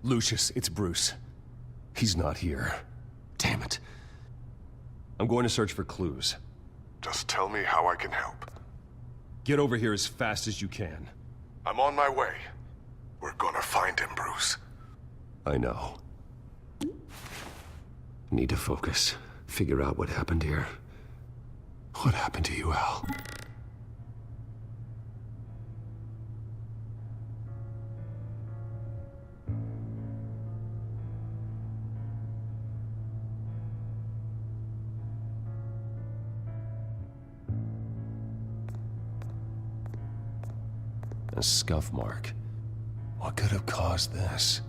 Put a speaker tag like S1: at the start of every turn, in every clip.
S1: Lucius, it's Bruce. He's not here. Damn it. I'm going to search for clues.
S2: Just tell me how I can help.
S1: Get over here as fast as you can.
S2: I'm on my way. We're gonna find him, Bruce.
S1: I know. Need to focus. Figure out what happened here. What happened to you, Al? A scuff mark. What could have caused this?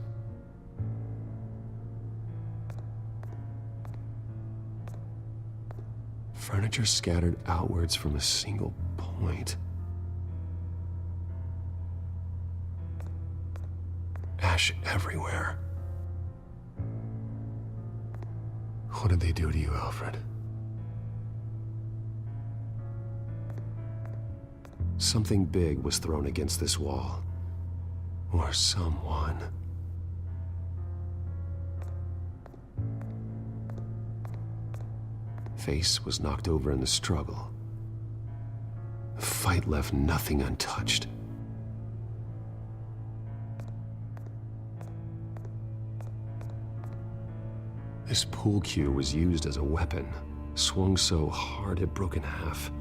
S1: Furniture scattered outwards from a single point. Ash everywhere. What did they do to you, Alfred? Something big was thrown against this wall. Or someone. Face was knocked over in the struggle. The fight left nothing untouched. This pool cue was used as a weapon, swung so hard it broke in half.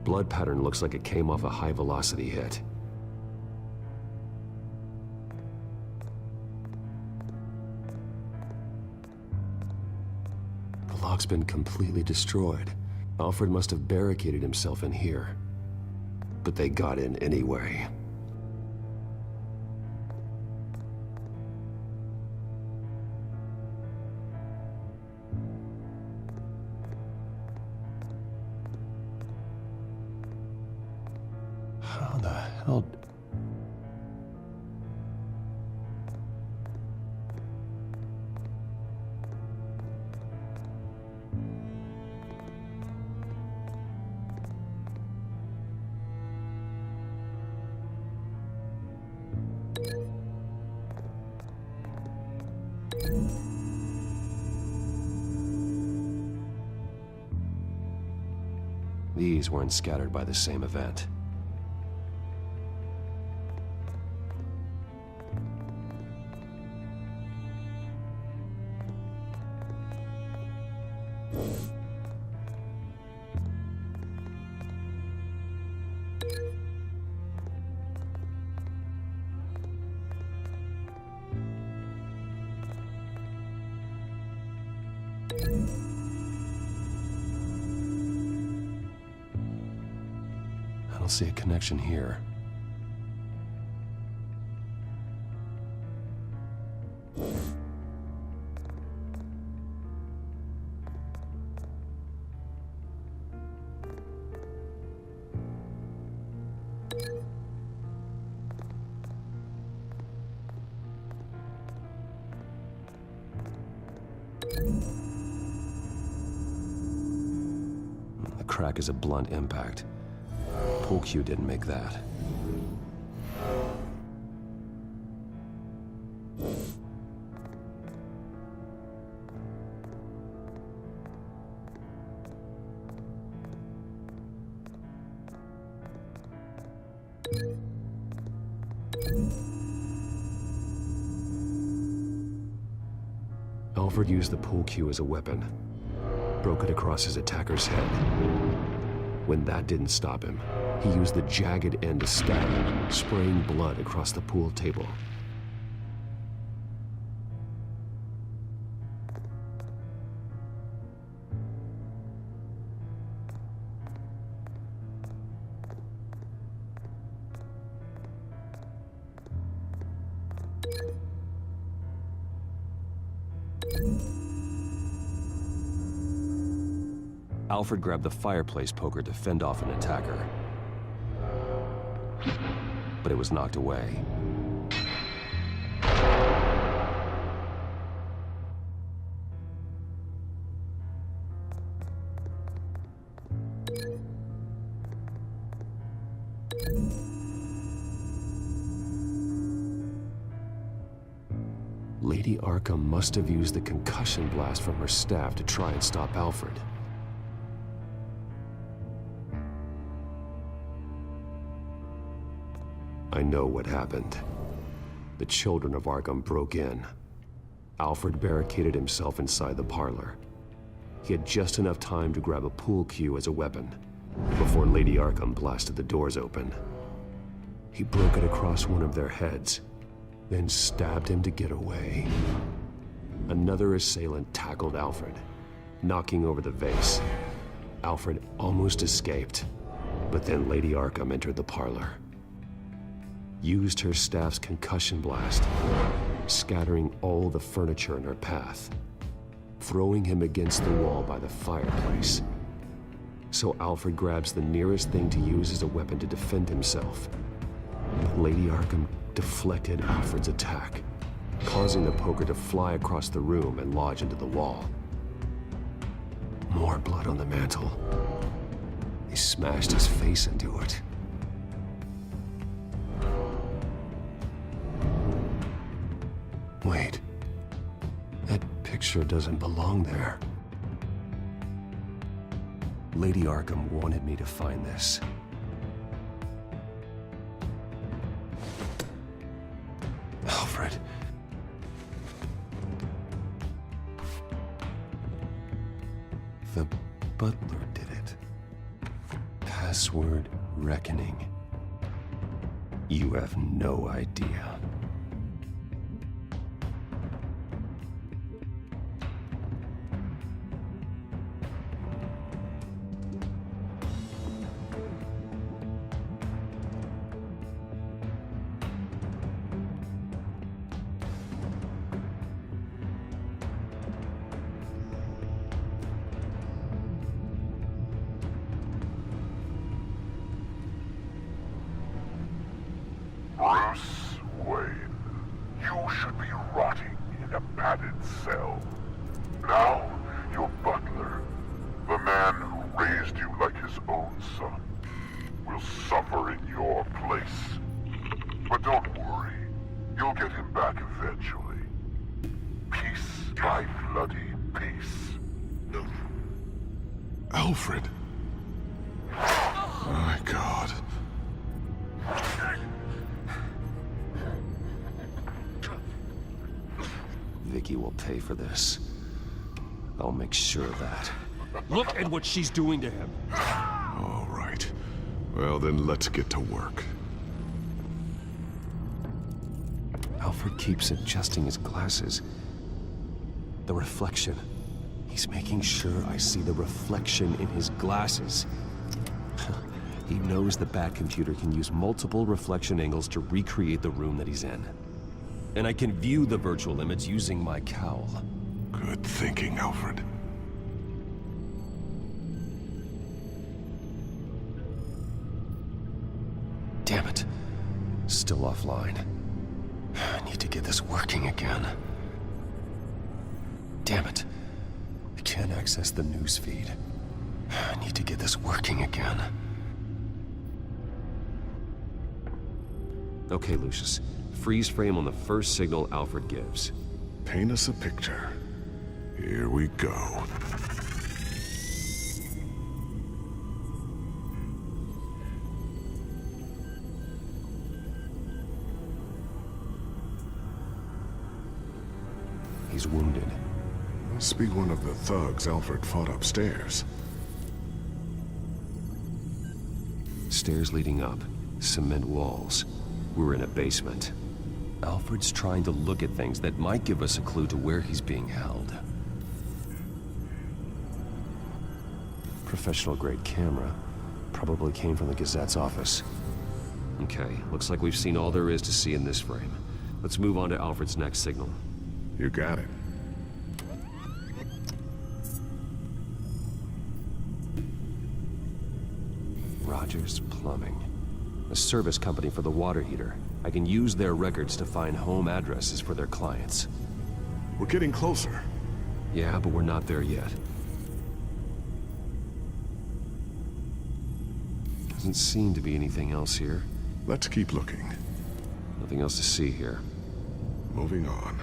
S1: Blood pattern looks like it came off a high-velocity hit. The lock's been completely destroyed. Alfred must have barricaded himself in here. But they got in anyway. How the hell... These weren't scattered by the same event. I don't see a connection here. The crack is a blunt impact. Pool cue didn't make that. Alfred used the pool cue as a weapon. Broke it across his attacker's head. When that didn't stop him, he used the jagged end to stab him, spraying blood across the pool table. Alfred grabbed the fireplace poker to fend off an attacker. But it was knocked away. Lady Arkham must have used the concussion blast from her staff to try and stop Alfred. I know what happened. The children of Arkham broke in. Alfred barricaded himself inside the parlor. He had just enough time to grab a pool cue as a weapon before Lady Arkham blasted the doors open. He broke it across one of their heads, then stabbed him to get away. Another assailant tackled Alfred, knocking over the vase. Alfred almost escaped, but then Lady Arkham entered the parlor, used her staff's concussion blast, scattering all the furniture in her path, throwing him against the wall by the fireplace. So Alfred grabs the nearest thing to use as a weapon to defend himself. But Lady Arkham deflected Alfred's attack, causing the poker to fly across the room and lodge into the wall. More blood on the mantel. He smashed his face into it. Wait. That picture doesn't belong there. Lady Arkham wanted me to find this. Alfred. The butler did it. Password reckoning. You have no idea.
S2: Bruce Wayne, you should be rotting in a padded cell. Now, your butler, the man who raised you like his own son, will suffer in your place. But don't worry, you'll get him back eventually. Peace by bloody peace.
S3: Alfred. My God.
S1: Vicky will pay for this. I'll make sure of that.
S4: Look at what she's doing to him.
S3: All right. Well, then let's get to work.
S1: Alfred keeps adjusting his glasses. The reflection. He's making sure I see the reflection in his glasses. He knows the Batcomputer can use multiple reflection angles to recreate the room that he's in. And I can view the virtual image using my cowl.
S3: Good thinking, Alfred.
S1: Damn it. Still offline. I need to get this working again. Damn it. I can't access the news feed. I need to get this working again. Okay, Lucius. Freeze frame on the first signal Alfred gives.
S3: Paint us a picture. Here we go.
S1: He's wounded.
S3: Must be one of the thugs Alfred fought upstairs.
S1: Stairs leading up. Cement walls. We're in a basement. Alfred's trying to look at things that might give us a clue to where he's being held. Professional-grade camera. Probably came from the Gazette's office. Okay, looks like we've seen all there is to see in this frame. Let's move on to Alfred's next signal.
S3: You got it.
S1: Rogers Plumbing. A service company for the water heater. I can use their records to find home addresses for their clients.
S3: We're getting closer.
S1: Yeah, but we're not there yet. Doesn't seem to be anything else here.
S3: Let's keep looking.
S1: Nothing else to see here.
S3: Moving on.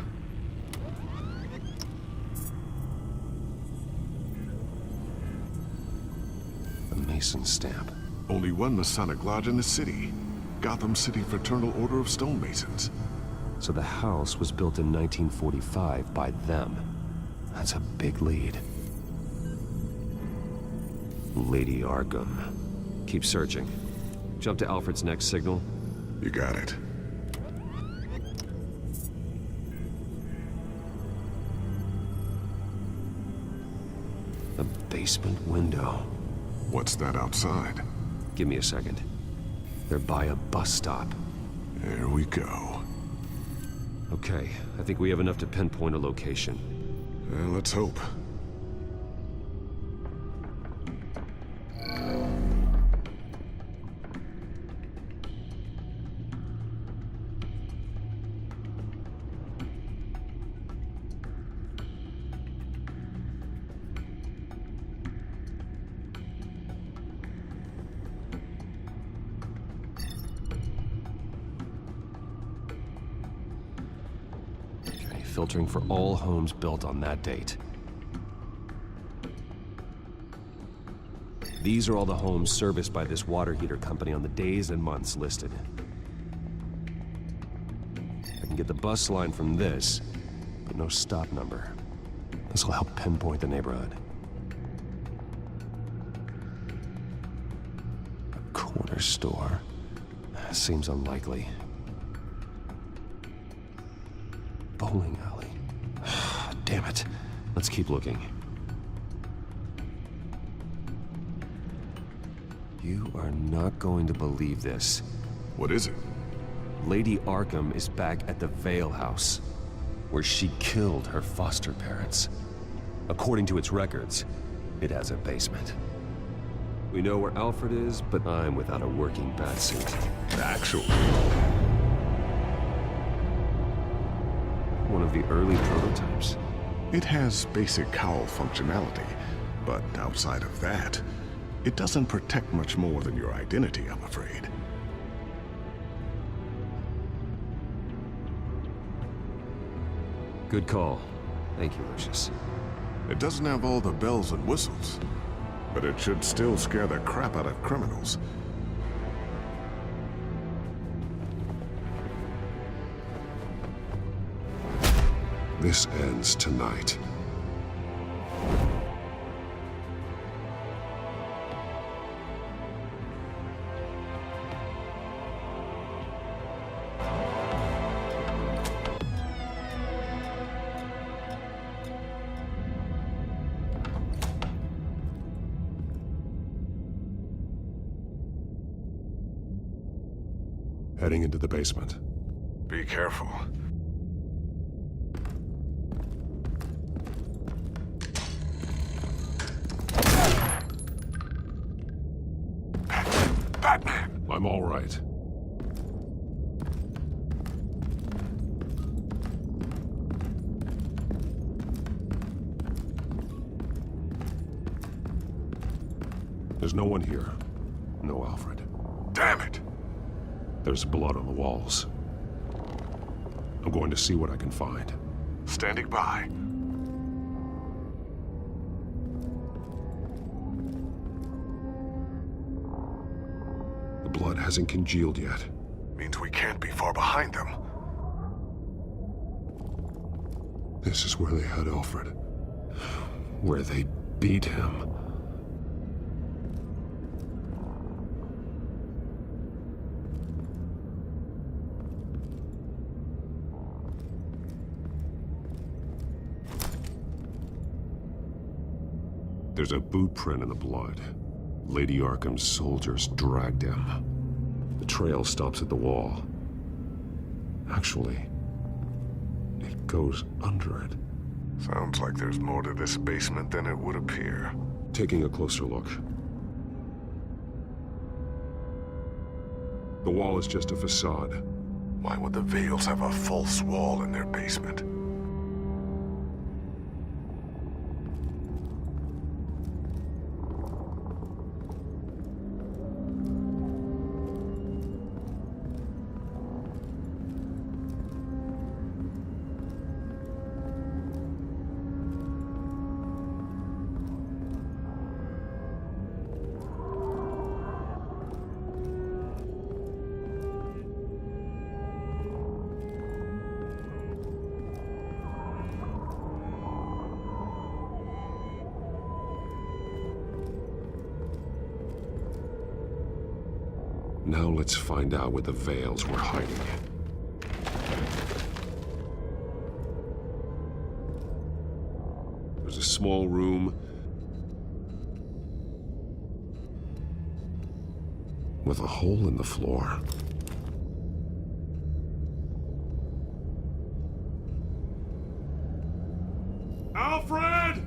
S1: A Mason stamp.
S3: Only one Masonic lodge in the city. Gotham City Fraternal Order of Stonemasons.
S1: So the house was built in 1945 by them. That's a big lead. Lady Arkham. Keep searching. Jump to Alfred's next signal.
S3: You got it.
S1: The basement window.
S3: What's that outside?
S1: Give me a second. They're by a bus stop.
S3: There we go.
S1: Okay, I think we have enough to pinpoint a location.
S3: Let's hope.
S1: Filtering for all homes built on that date. These are all the homes serviced by this water heater company on the days and months listed. I can get the bus line from this, but no stop number. This will help pinpoint the neighborhood. A corner store. Seems unlikely. Bowling alley. Damn it. Let's keep looking. You are not going to believe this.
S3: What is it?
S1: Lady Arkham is back at the Vale House, where she killed her foster parents. According to its records, it has a basement. We know where Alfred is, but I'm without a working batsuit.
S3: Actual.
S1: One of the early prototypes.
S3: It has basic cowl functionality, but outside of that, it doesn't protect much more than your identity, I'm afraid.
S1: Good call. Thank you, Lucius.
S3: It doesn't have all the bells and whistles, but it should still scare the crap out of criminals.
S2: This ends tonight. Heading into the basement.
S3: Be careful.
S2: Batman! I'm all right. There's no one here. No Alfred.
S3: Damn it!
S2: There's blood on the walls. I'm going to see what I can find.
S3: Standing by.
S2: The blood hasn't congealed yet.
S3: Means we can't be far behind them.
S2: This is where they had Alfred. Where they beat him. There's a boot print in the blood. Lady Arkham's soldiers dragged him. The trail stops at the wall. Actually, it goes under it.
S3: Sounds like there's more to this basement than it would appear.
S2: Taking a closer look. The wall is just a facade.
S3: Why would the Vales have a false wall in their basement?
S1: Now let's find out where the Veils were hiding. There's a small room with a hole in the floor. Alfred!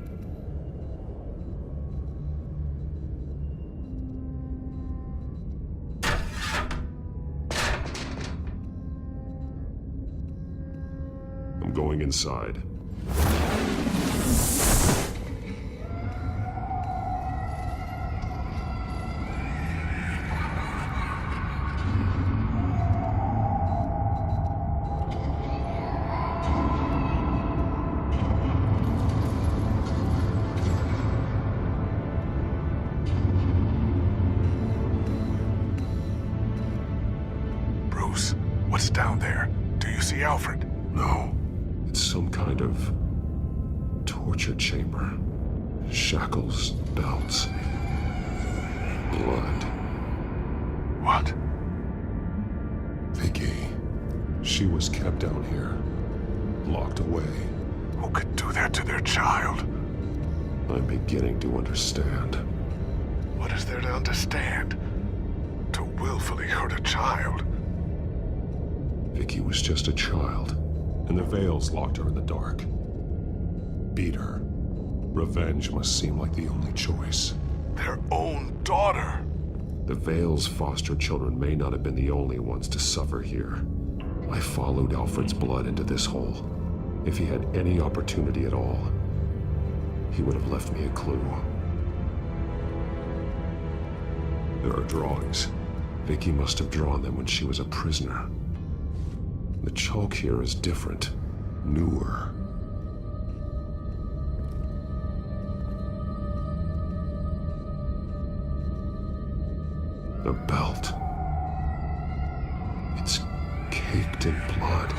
S1: I'm going inside.
S3: Bruce, what's down there? Do you see Alfred?
S1: No. It's some kind of torture chamber. Shackles, belts, blood.
S3: What?
S1: Vicky. She was kept down here, locked away.
S3: Who could do that to their child?
S1: I'm beginning to understand.
S3: What is there to understand? To willfully hurt a child?
S1: Vicky was just a child, and the Veils locked her in the dark. Beat her. Revenge must seem like the only choice.
S3: Their own daughter!
S1: The Veils' foster children may not have been the only ones to suffer here. I followed Alfred's blood into this hole. If he had any opportunity at all, he would have left me a clue. There are drawings. Vicky must have drawn them when she was a prisoner. The chalk here is different, newer. The belt. It's caked in blood.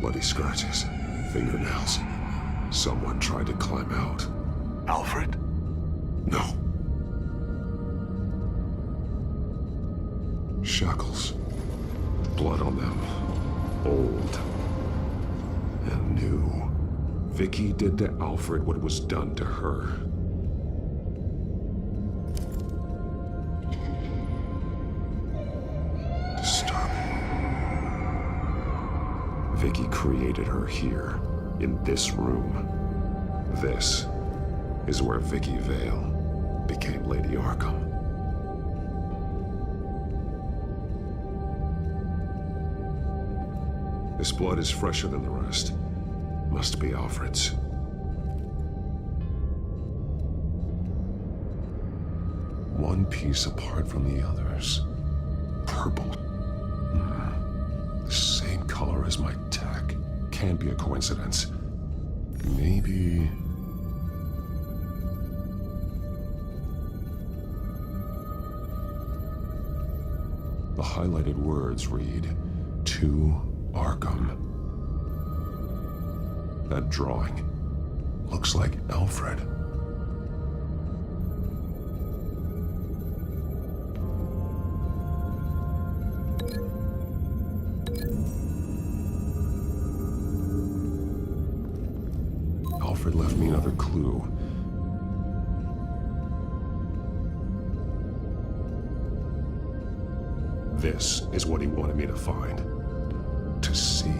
S1: Bloody scratches, fingernails. Someone tried to climb out.
S3: Alfred?
S1: No. Shackles. Blood on them. Old. And new. Vicky did to Alfred what was done to her. Disturbing. Vicky created her here, in this room. This is where Vicky Vale became Lady Arkham. This blood is fresher than the rest. Must be Alfred's. One piece apart from the others. Purple. The same color as my tech. Can't be a coincidence. Maybe... The highlighted words read, "To Arkham." That drawing looks like Alfred. Alfred left me another clue. This is what he wanted me to find. To see.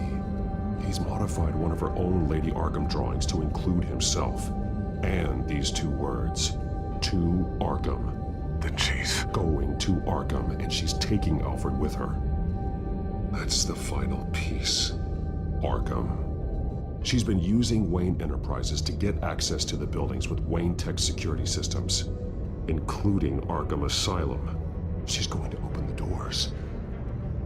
S1: He's modified one of her own Lady Arkham drawings to include himself. And these two words. To Arkham.
S3: Then she's
S1: going to Arkham, and she's taking Alfred with her. That's the final piece. Arkham. She's been using Wayne Enterprises to get access to the buildings with Wayne Tech security systems, including Arkham Asylum. She's going to open the doors,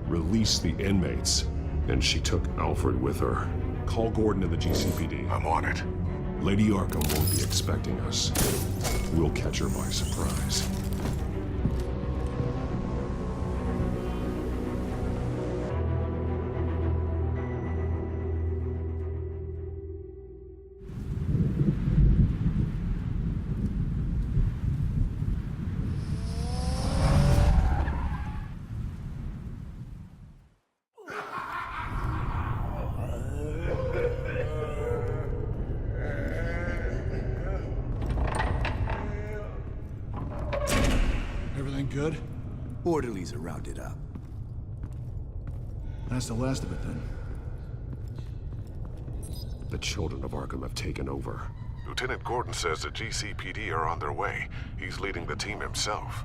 S1: release the inmates, and she took Alfred with her. Call Gordon and the GCPD.
S3: I'm on it.
S1: Lady Arkham won't be expecting us. We'll catch her by surprise.
S5: good?
S6: Orderlies are rounded up.
S5: That's the last of it, then.
S1: The children of Arkham have taken over.
S3: Lieutenant Gordon says the GCPD are on their way. He's leading the team himself.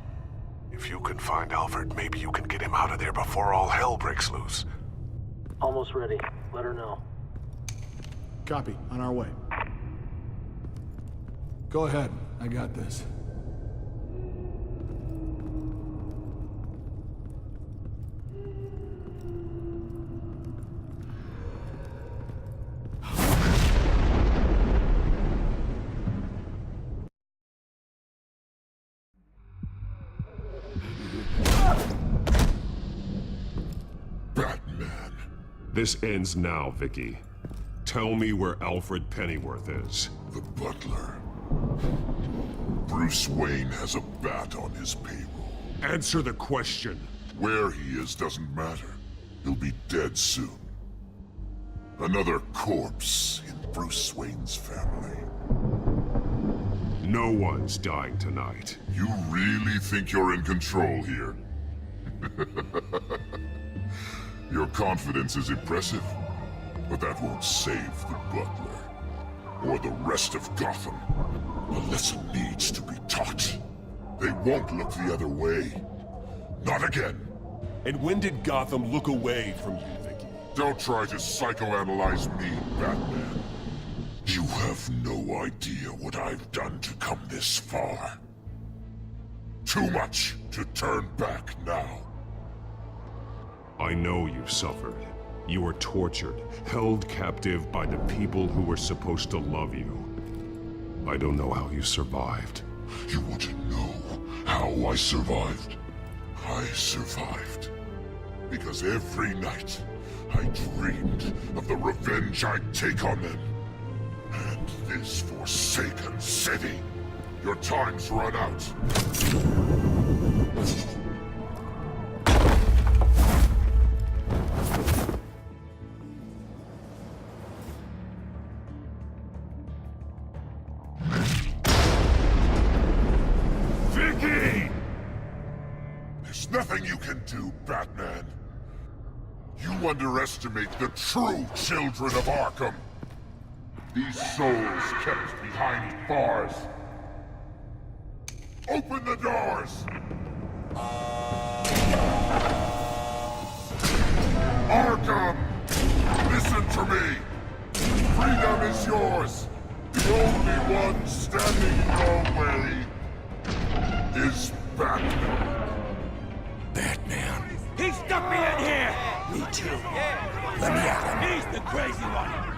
S3: If you can find Alfred, maybe you can get him out of there before all hell breaks loose.
S7: Almost ready. Let her know.
S5: Copy. On our way. Go ahead. I got this.
S2: Batman.
S1: This ends now, Vicky. Tell me where Alfred Pennyworth is.
S2: The butler. Bruce Wayne has a bat on his payroll.
S1: Answer the question.
S2: Where he is doesn't matter. He'll be dead soon. Another corpse in Bruce Wayne's family.
S1: No one's dying tonight.
S2: You really think you're in control here? Your confidence is impressive, but that won't save the butler. Or the rest of Gotham. A lesson needs to be taught. They won't look the other way. Not again.
S4: And when did Gotham look away from you, Vicky?
S2: Don't try to psychoanalyze me, Batman. You have no idea what I've done to come this far. Too much to turn back now.
S1: I know you suffered. You were tortured, held captive by the people who were supposed to love you. I don't know how you survived.
S2: You want to know how I survived? I survived because every night I dreamed of the revenge I'd take on them. And this forsaken city. Your time's run out.
S1: Vicky!
S2: There's nothing you can do, Batman. You underestimate the true children of Arkham. These souls kept behind bars. Open the doors! Arkham! Listen to me! Freedom is yours! The only one standing in your way is Batman.
S6: Batman.
S8: He stuck me in here!
S6: Me too. Let me at him.
S8: He's the crazy one!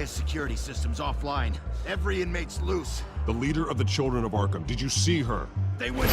S6: Security system's offline. Every inmate's loose.
S4: The leader of the Children of Arkham. Did you see her?
S6: They went...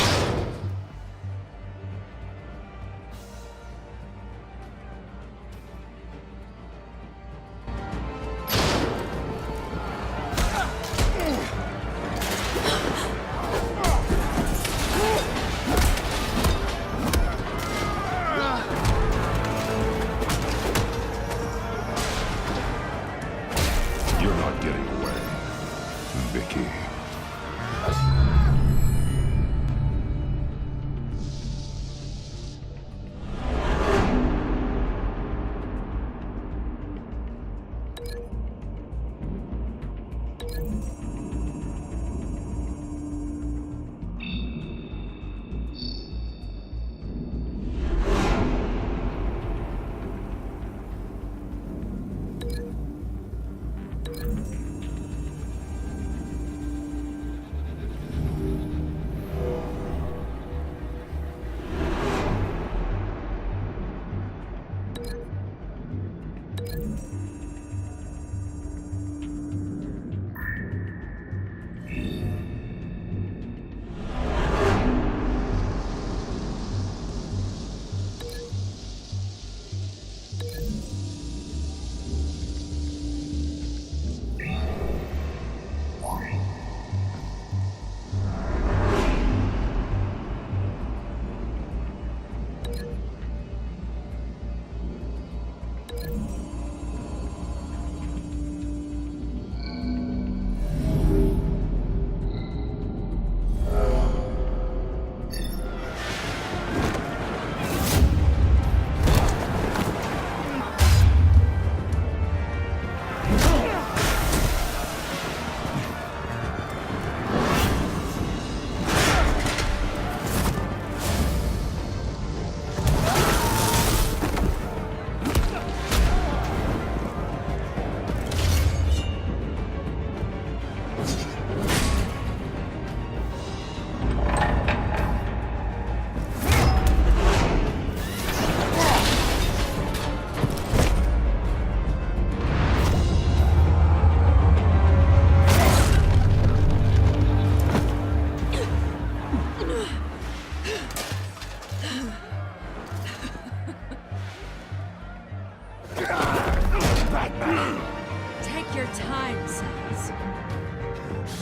S9: Take your time, sons.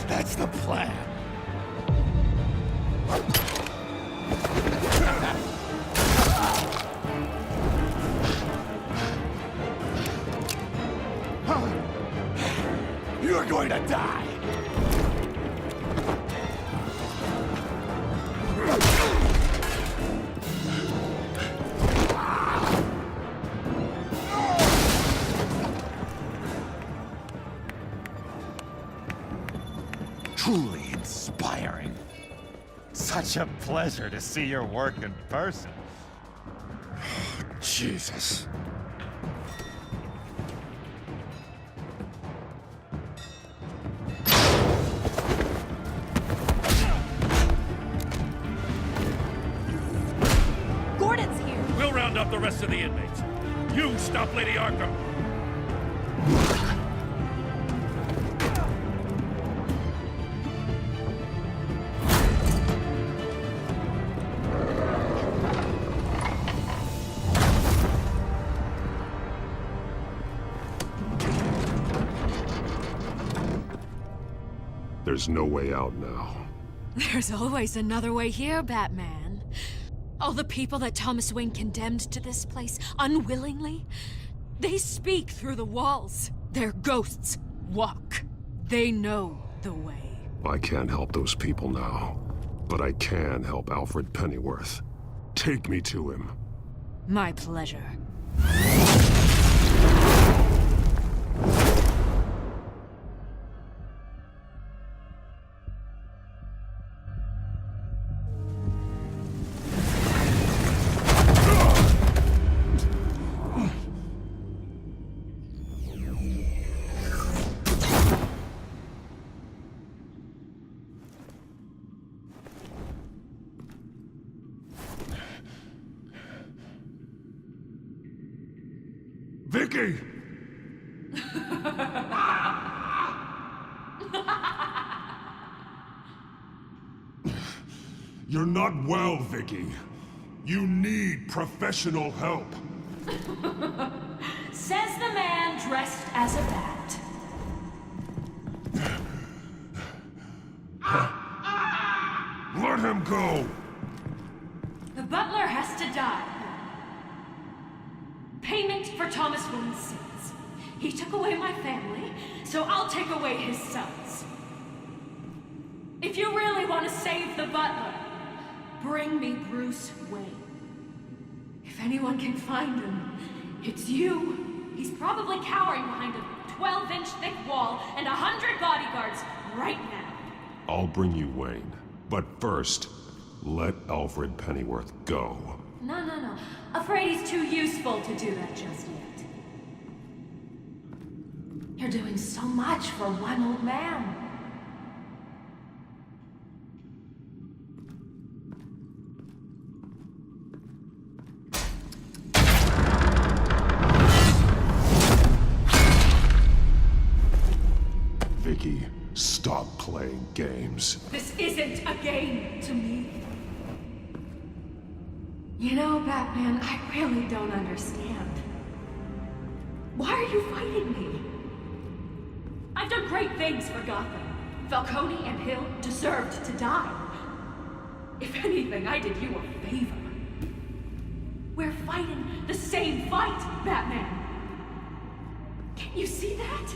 S8: That's the plan. You're going to die. Truly inspiring. Such a pleasure to see your work in person. Jesus.
S9: Gordon's here.
S8: We'll round up the rest of the inmates. You stop Lady Arkham.
S1: There's no way out now.
S9: There's always another way here, Batman. All the people that Thomas Wayne condemned to this place unwillingly, they speak through the walls. Their ghosts walk. They know the way.
S1: I can't help those people now, but I can help Alfred Pennyworth. Take me to him.
S9: My pleasure.
S4: Vicky! You're not well, Vicky. You need professional help.
S9: Says the man dressed as a bat.
S4: Let him go!
S9: The butler has to die. Payment for Thomas Wayne's sins. He took away my family, so I'll take away his sons. If you really want to save the butler, bring me Bruce Wayne. If anyone can find him, it's you. He's probably cowering behind a 12-inch thick wall and 100 bodyguards right now.
S1: I'll bring you Wayne. But first, let Alfred Pennyworth go.
S9: No. Afraid he's too useful to do that just yet. You're doing so much for one old man.
S1: Vicky, stop playing games.
S9: This isn't a game to me. You know, Batman, I really don't understand. Why are you fighting me? I've done great things for Gotham. Falcone and Hill deserved to die. If anything, I did you a favor. We're fighting the same fight, Batman. You see that?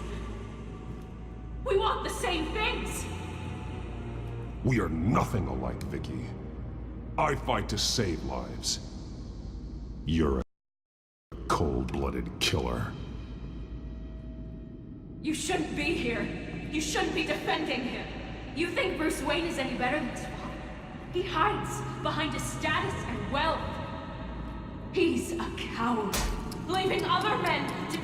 S9: We want the same things.
S4: We are nothing alike, Vicky. I fight to save lives. You're a cold-blooded killer.
S9: You shouldn't be here. You shouldn't be defending him. You think Bruce Wayne is any better than his father? He hides behind his status and wealth. He's a coward, leaving other men to...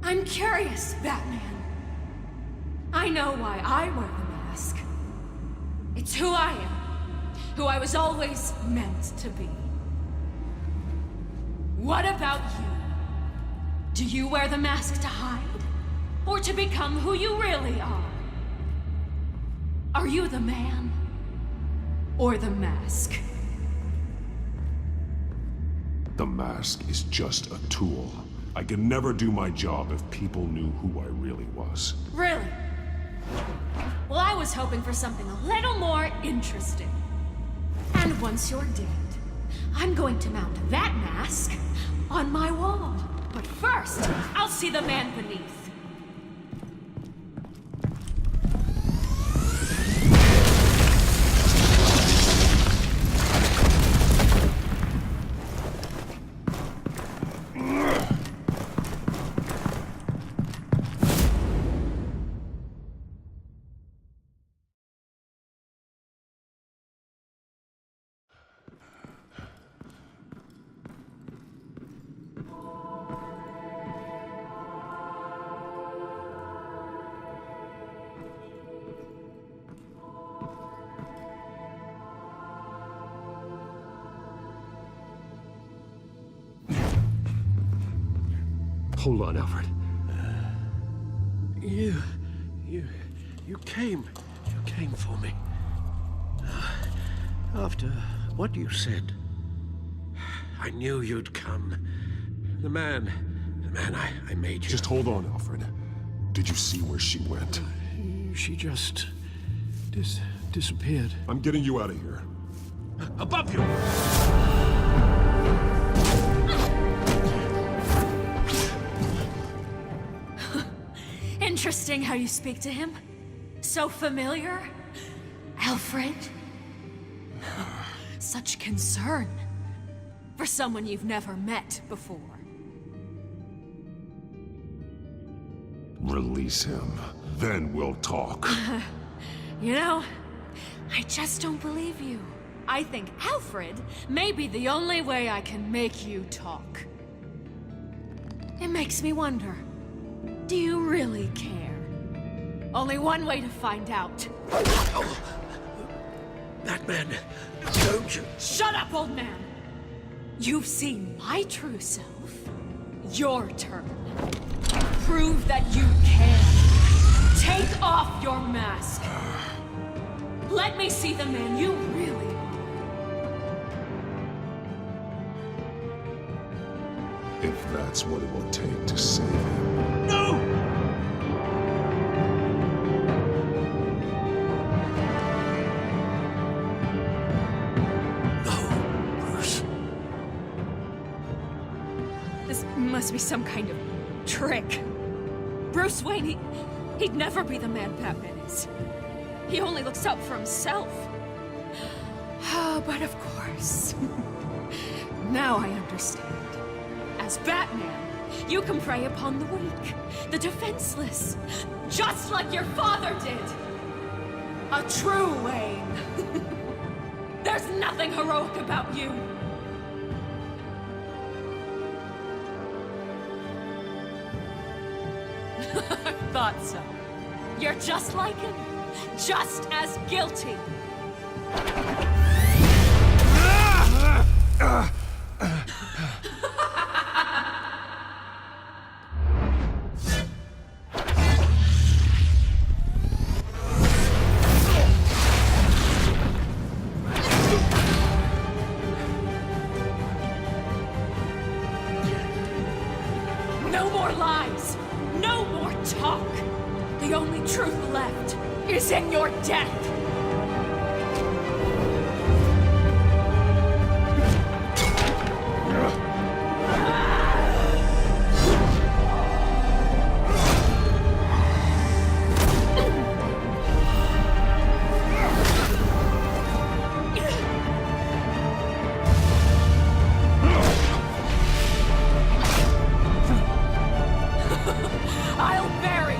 S9: I'm curious, Batman. I know why I wear the mask. It's who I am. Who I was always meant to be. What about you? Do you wear the mask to hide? Or to become who you really are? Are you the man? Or the mask?
S4: The mask is just a tool. I could never do my job if people knew who I really was.
S9: Really? Well, I was hoping for something a little more interesting. And once you're dead, I'm going to mount that mask on my wall. But first, I'll see the man beneath.
S1: Hold on, Alfred.
S10: You came for me. After what you said, I knew you'd come. The man I made you.
S4: Just hold on, Alfred. Did you see where she went?
S10: She just disappeared.
S4: I'm getting you out of here.
S10: Above you!
S9: Interesting how you speak to him. So familiar. Alfred. Such concern. For someone you've never met before.
S4: Release him. Then we'll talk.
S9: You know, I just don't believe you. I think Alfred may be the only way I can make you talk. It makes me wonder, do you really care? Only one way to find out.
S10: Oh, Batman, don't you...
S9: Shut up, old man! You've seen my true self. Your turn. Prove that you can. Take off your mask. Let me see the man you really are.
S4: If that's what it will take to save him.
S10: No!
S9: Must be some kind of trick. Bruce Wayne, he'd never be the man Batman is. He only looks out for himself. But of course. Now I understand. As Batman, you can prey upon the weak, the defenseless, just like your father did. A true Wayne. There's nothing heroic about you. Thought so. You're just like him. Just as guilty. No more lies! No more talk! The only truth left is in your death! I'll bury you!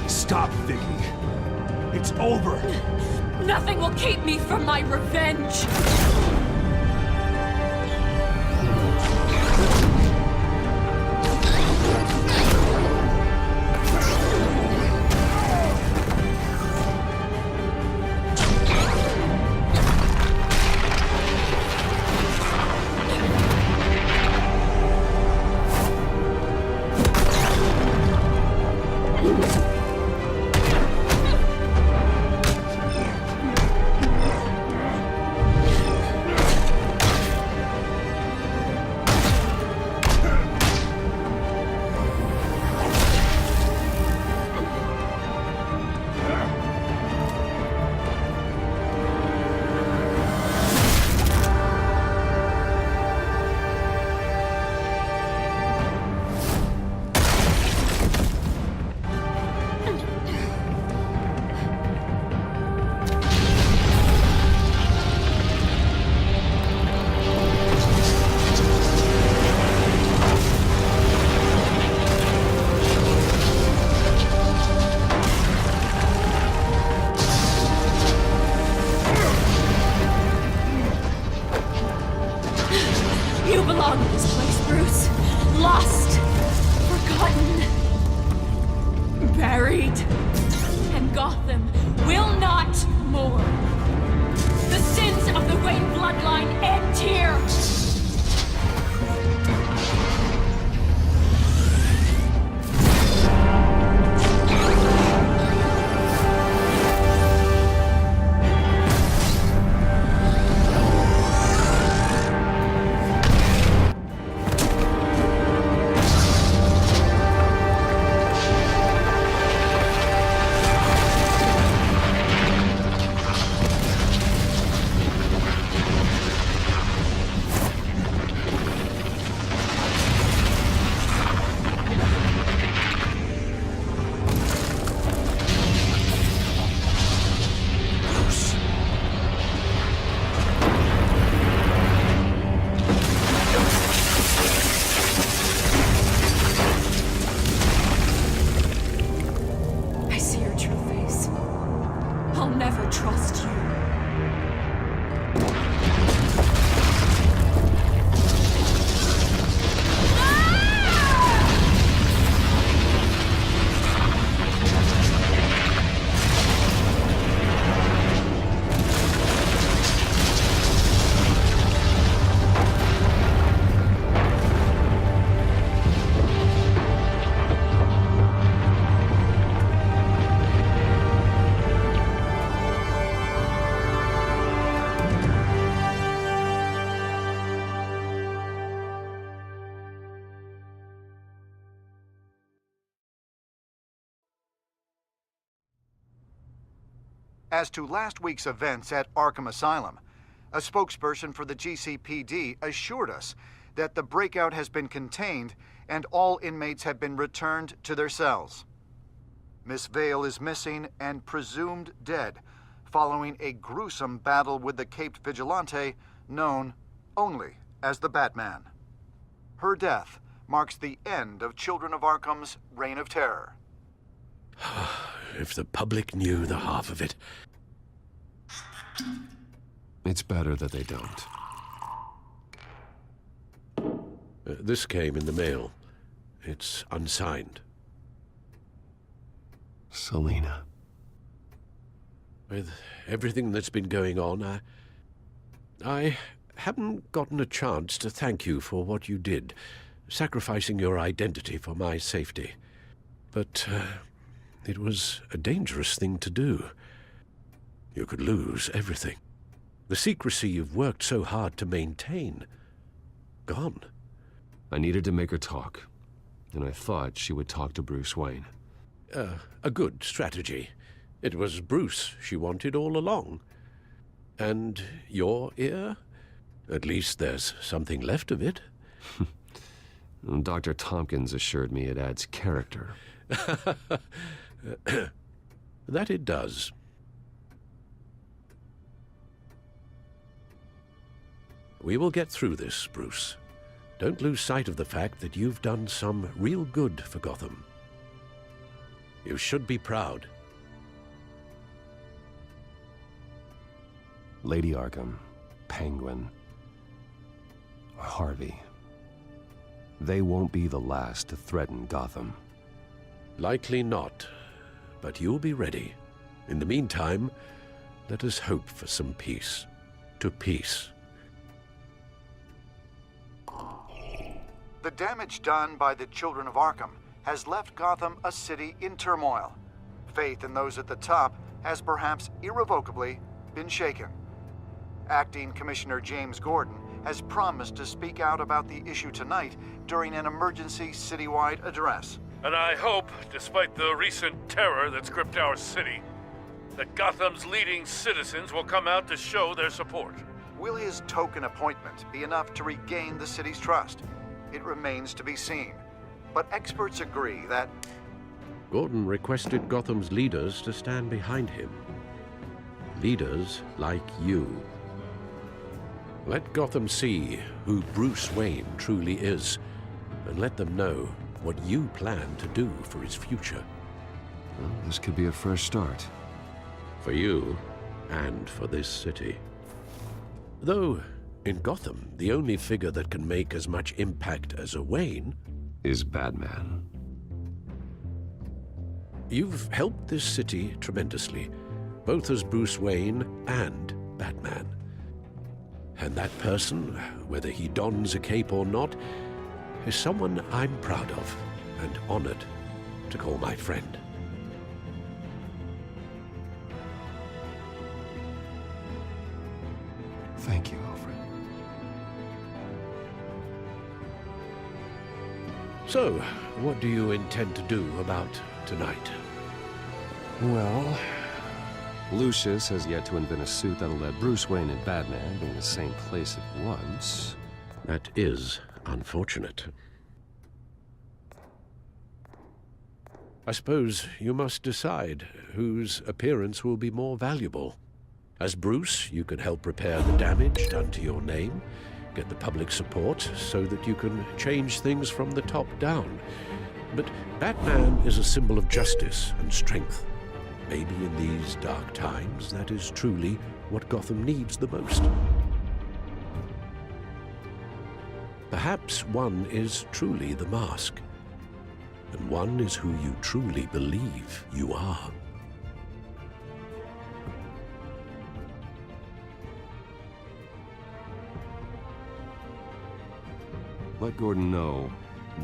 S1: Stop, Vicky. It's over.
S9: Nothing will keep me from my revenge! You belong in this place, Bruce. Lost, forgotten, buried. And Gotham will not mourn. The sins of the Wayne bloodline end here. I'll never trust you.
S11: As to last week's events at Arkham Asylum, A spokesperson for the GCPD assured us that the breakout has been contained and all inmates have been returned to their cells. Miss Vale is missing and presumed dead following a gruesome battle with the caped vigilante known only as the Batman. Her death marks the end of Children of Arkham's reign of terror.
S10: If the public knew the half of it.
S1: It's better that they don't.
S10: This came in the mail. It's unsigned.
S1: Selina.
S10: With everything that's been going on, I haven't gotten a chance to thank you for what you did, sacrificing your identity for my safety. But it was a dangerous thing to do. You could lose everything. The secrecy you've worked so hard to maintain. Gone.
S1: I needed to make her talk, and I thought she would talk to Bruce Wayne.
S10: A good strategy. It was Bruce she wanted all along. And your ear? At least there's something left of it.
S1: Dr. Tompkins assured me it adds character.
S10: That it does. We will get through this, Bruce. Don't lose sight of the fact that you've done some real good for Gotham. You should be proud.
S1: Lady Arkham, Penguin, Harvey. They won't be the last to threaten Gotham.
S10: Likely not, but you'll be ready. In the meantime, let us hope for some peace. To peace.
S11: The damage done by the Children of Arkham has left Gotham a city in turmoil. Faith in those at the top has perhaps irrevocably been shaken. Acting Commissioner James Gordon has promised to speak out about the issue tonight during an emergency citywide address.
S12: And I hope, despite the recent terror that's gripped our city, that Gotham's leading citizens will come out to show their support.
S11: Will his token appointment be enough to regain the city's trust? It remains to be seen. But experts agree that
S10: Gordon requested Gotham's leaders to stand behind him. Leaders like you. Let Gotham see who Bruce Wayne truly is, and let them know what you plan to do for his future.
S1: Well, this could be a fresh start.
S10: For you, and for this city. Though, in Gotham, the only figure that can make as much impact as a Wayne
S1: is Batman.
S10: You've helped this city tremendously, both as Bruce Wayne and Batman. And that person, whether he dons a cape or not, is someone I'm proud of and honored to call my friend.
S1: Thank you, Alfred.
S10: So, what do you intend to do about tonight?
S1: Well, Lucius has yet to invent a suit that'll let Bruce Wayne and Batman be in the same place at once.
S10: That is unfortunate. I suppose you must decide whose appearance will be more valuable. As Bruce, you can help repair the damage done to your name, get the public support so that you can change things from the top down. But Batman is a symbol of justice and strength. Maybe in these dark times, that is truly what Gotham needs the most. Perhaps one is truly the mask, and one is who you truly believe you are.
S1: Let Gordon know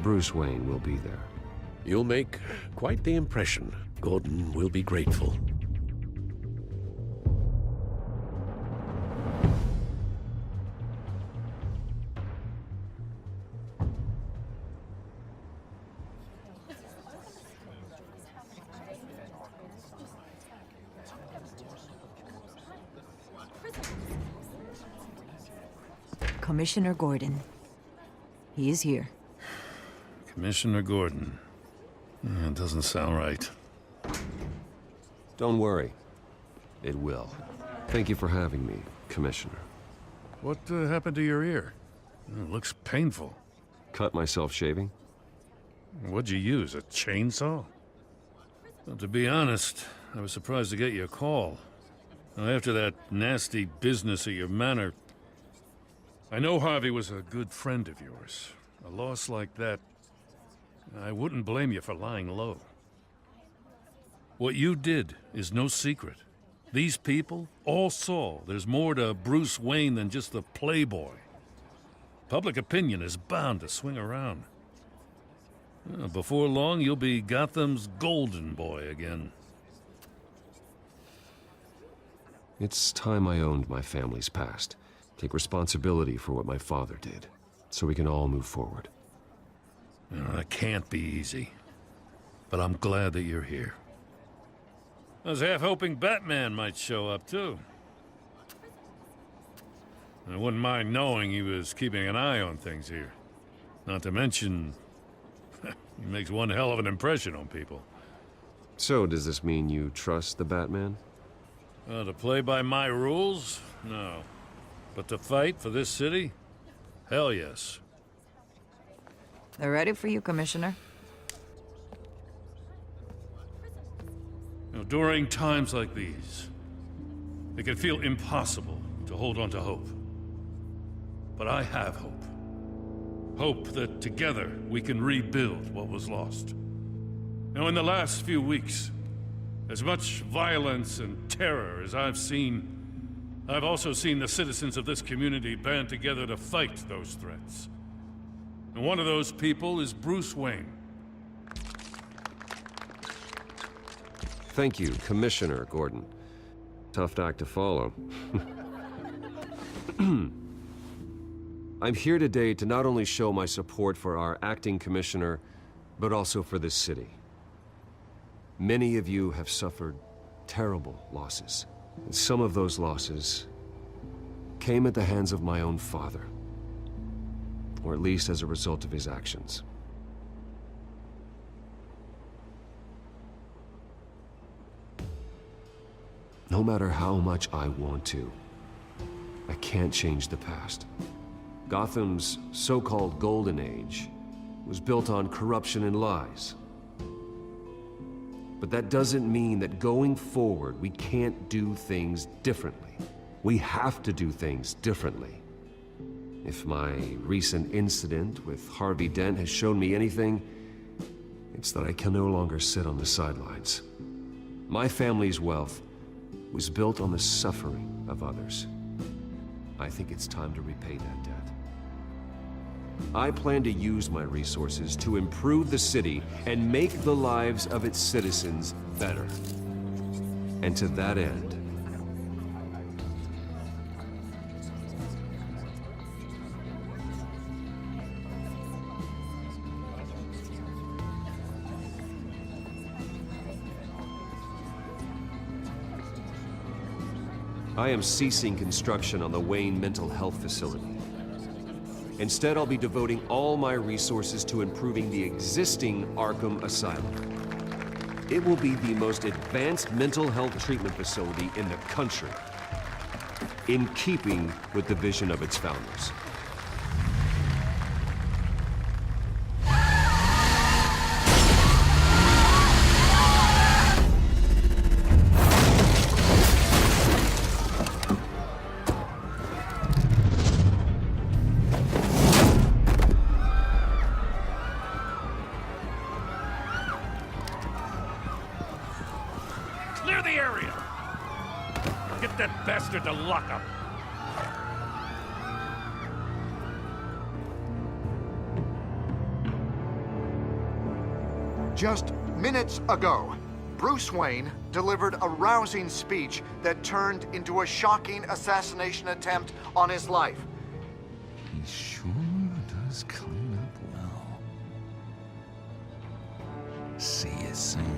S1: Bruce Wayne will be there.
S10: You'll make quite the impression. Gordon will be grateful.
S13: Commissioner Gordon. He is here.
S12: Commissioner Gordon. It doesn't sound right.
S1: Don't worry. It will. Thank you for having me, Commissioner.
S12: What happened to your ear? It looks painful.
S1: Cut myself shaving?
S12: What'd you use, a chainsaw? Well, to be honest, I was surprised to get your call. Now, after that nasty business at your manor, I know Harvey was a good friend of yours. A loss like that, I wouldn't blame you for lying low. What you did is no secret. These people all saw there's more to Bruce Wayne than just the playboy. Public opinion is bound to swing around. Before long, you'll be Gotham's golden boy again.
S1: It's time I owned my family's past. Take responsibility for what my father did, so we can all move forward.
S12: That can't be easy. But I'm glad that you're here. I was half hoping Batman might show up, too. I wouldn't mind knowing he was keeping an eye on things here. Not to mention, he makes one hell of an impression on people.
S1: So, does this mean you trust the Batman?
S12: To play by my rules? No. But to fight for this city? Hell yes.
S13: They're ready for you, Commissioner.
S12: During times like these, it can feel impossible to hold on to hope. But I have hope. Hope that together we can rebuild what was lost. Now, in the last few weeks, as much violence and terror as I've seen, I've also seen the citizens of this community band together to fight those threats. And one of those people is Bruce Wayne.
S1: Thank you, Commissioner Gordon. Tough act to follow. I'm here today to not only show my support for our acting commissioner, but also for this city. Many of you have suffered terrible losses. And some of those losses came at the hands of my own father, or at least as a result of his actions. No matter how much I want to, I can't change the past. Gotham's so-called Golden Age was built on corruption and lies. But that doesn't mean that going forward, we can't do things differently. We have to do things differently. If my recent incident with Harvey Dent has shown me anything, it's that I can no longer sit on the sidelines. My family's wealth was built on the suffering of others. I think it's time to repay that debt. I plan to use my resources to improve the city and make the lives of its citizens better. And to that end, I am ceasing construction on the Wayne Mental Health Facility. Instead, I'll be devoting all my resources to improving the existing Arkham Asylum. It will be the most advanced mental health treatment facility in the country, in keeping with the vision of its founders.
S12: Clear the area! Get that bastard to lock up!
S11: Just minutes ago, Bruce Wayne delivered a rousing speech that turned into a shocking assassination attempt on his life.
S14: He sure does clean up well. See you soon.